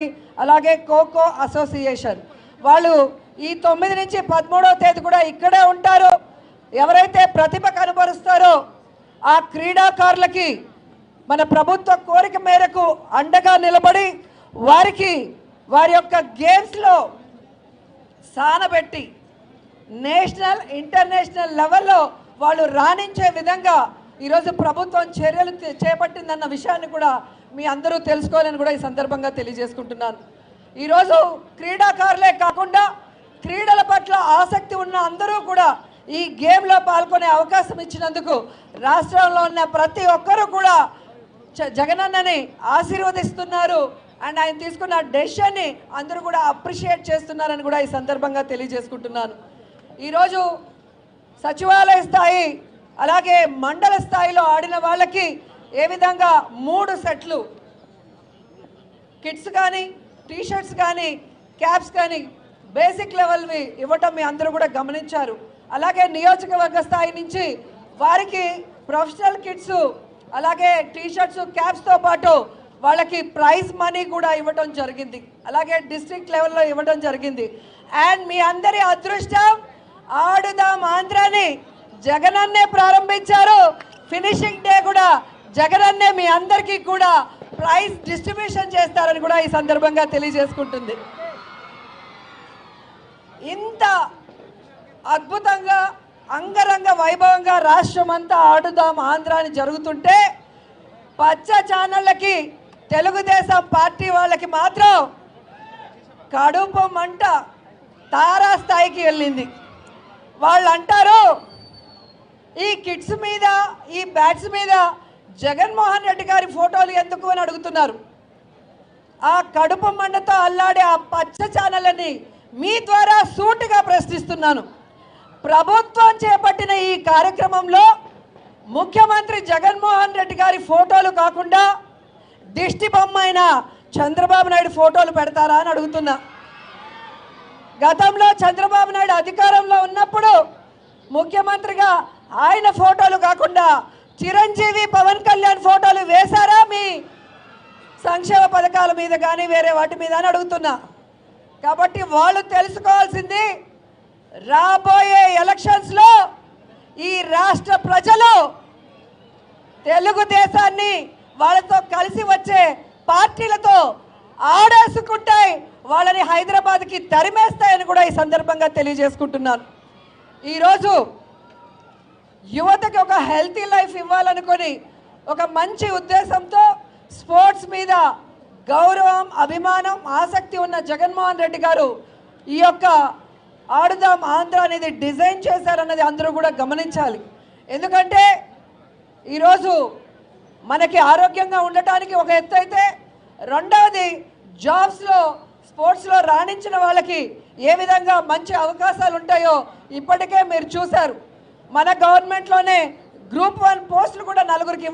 అలాగే ఖోఖో అసోసియేషన్ వాళ్ళు ఈ 9 నుంచి 13వ తేదీ కూడా ఇక్కడే ఉంటారు. ఎవరైతే ప్రతిభ కనబరుస్తారో ఆ క్రీడాకారులకి మన ప్రభుత్వ కోరిక మేరకు అండగా నిలబడి వారికి వారి యొక్క గేమ్స్లో సానబెట్టి నేషనల్ ఇంటర్నేషనల్ లెవెల్లో వాళ్ళు రాణించే విధంగా ఈరోజు ప్రభుత్వం చర్యలు చేపట్టిందన్న విషయాన్ని కూడా మీ అందరూ తెలుసుకోవాలని కూడా ఈ సందర్భంగా తెలియజేసుకుంటున్నాను. ఈరోజు క్రీడాకారులే కాకుండా క్రీడల పట్ల ఆసక్తి ఉన్న అందరూ కూడా ఈ గేమ్లో పాల్గొనే అవకాశం ఇచ్చినందుకు రాష్ట్రంలో ఉన్న ప్రతి ఒక్కరూ కూడా జగనన్నని ఆశీర్వదిస్తున్నారు. అండ్ ఆయన తీసుకున్న డెసిషన్ని అందరూ కూడా అప్రిషియేట్ చేస్తున్నారని కూడా ఈ సందర్భంగా తెలియజేసుకుంటున్నాను. ఈరోజు సచివాలయ స్థాయి అలాగే మండల స్థాయిలో ఆడిన వాళ్ళకి ఏ విధంగా 3 సెట్లు కిట్స్ కానీ టీషర్ట్స్ కానీ క్యాప్స్ కానీ బేసిక్ లెవెల్వి ఇవ్వటం మీ అందరూ కూడా గమనించారు. అలాగే నియోజకవర్గ స్థాయి నుంచి వారికి ప్రొఫెషనల్ కిట్స్ అలాగే టీషర్ట్స్ క్యాప్స్తో పాటు వాళ్ళకి ప్రైజ్ మనీ కూడా ఇవ్వటం జరిగింది. అలాగే డిస్ట్రిక్ట్ లెవెల్లో ఇవ్వడం జరిగింది. అండ్ మీ అందరి అదృష్టం ఆడుదాం ఆంధ్రాని జగనన్నే ప్రారంభించారు. ఫినిషింగ్ డే కూడా జగనన్నే మీ అందరికీ కూడా ప్రైజ్ డిస్ట్రిబ్యూషన్ చేస్తారని కూడా ఈ సందర్భంగా తెలియజేసుకుంటుంది. ఇంత అద్భుతంగా అంగరంగ వైభవంగా రాష్ట్రం అంతా ఆడుదాం ఆంధ్రాని జరుగుతుంటే పచ్చ ఛానళ్ళకి తెలుగుదేశం పార్టీ వాళ్ళకి మాత్రం కడుపు మంట తారా స్థాయికి వెళ్ళింది. వాళ్ళు అంటారు ఈ కిట్స్ మీద ఈ బ్యాట్స్ మీద జగన్మోహన్ రెడ్డి గారి ఫోటోలు ఎందుకు అని అడుగుతున్నారు. ఆ కడుపు మంటతో అల్లాడే ఆ పచ్చ ఛానళ్ళని మీ ద్వారా సూటిగా ప్రశ్నిస్తున్నాను. ప్రభుత్వం చేపట్టిన ఈ కార్యక్రమంలో ముఖ్యమంత్రి జగన్మోహన్ రెడ్డి గారి ఫోటోలు కాకుండా దిష్టి బొమ్మ అయిన చంద్రబాబు నాయుడు ఫోటోలు పెడతారా అని అడుగుతున్నా. గతంలో చంద్రబాబు నాయుడు అధికారంలో ఉన్నప్పుడు ముఖ్యమంత్రిగా ఆయన ఫోటోలు కాకుండా చిరంజీవి పవన్ కళ్యాణ్ ఫోటోలు వేశారా మీ సంక్షేమ పథకాల మీద కానీ వేరే వాటి మీద అని అడుగుతున్నా. కాబట్టి వాళ్ళు తెలుసుకోవాల్సింది రాబోయే ఎలక్షన్స్లో ఈ రాష్ట్ర ప్రజలు తెలుగుదేశాన్ని వాళ్ళతో కలిసి వచ్చే పార్టీలతో ఆడేసుకుంటాయి, వాళ్ళని హైదరాబాద్కి తరిమేస్తాయని కూడా ఈ సందర్భంగా తెలియజేసుకుంటున్నాను. ఈరోజు యువతకి ఒక హెల్తీ లైఫ్ ఇవ్వాలనుకొని ఒక మంచి ఉద్దేశంతో స్పోర్ట్స్ మీద గౌరవం అభిమానం ఆసక్తి ఉన్న జగన్మోహన్ రెడ్డి గారు ఈ యొక్క ఆడుదాం ఆంధ్ర అనేది డిజైన్ చేశారన్నది అందరూ కూడా గమనించాలి. ఎందుకంటే ఈరోజు మనకి ఆరోగ్యంగా ఉండటానికి ఒక ఎత్తు అయితే రెండవది జాబ్స్లో స్పోర్ట్స్లో రాణించిన వాళ్ళకి ఏ విధంగా మంచి అవకాశాలు ఉంటాయో ఇప్పటికే మీరు చూశారు. మన గవర్నమెంట్లోనే గ్రూప్ 1 పోస్టులు కూడా 4కి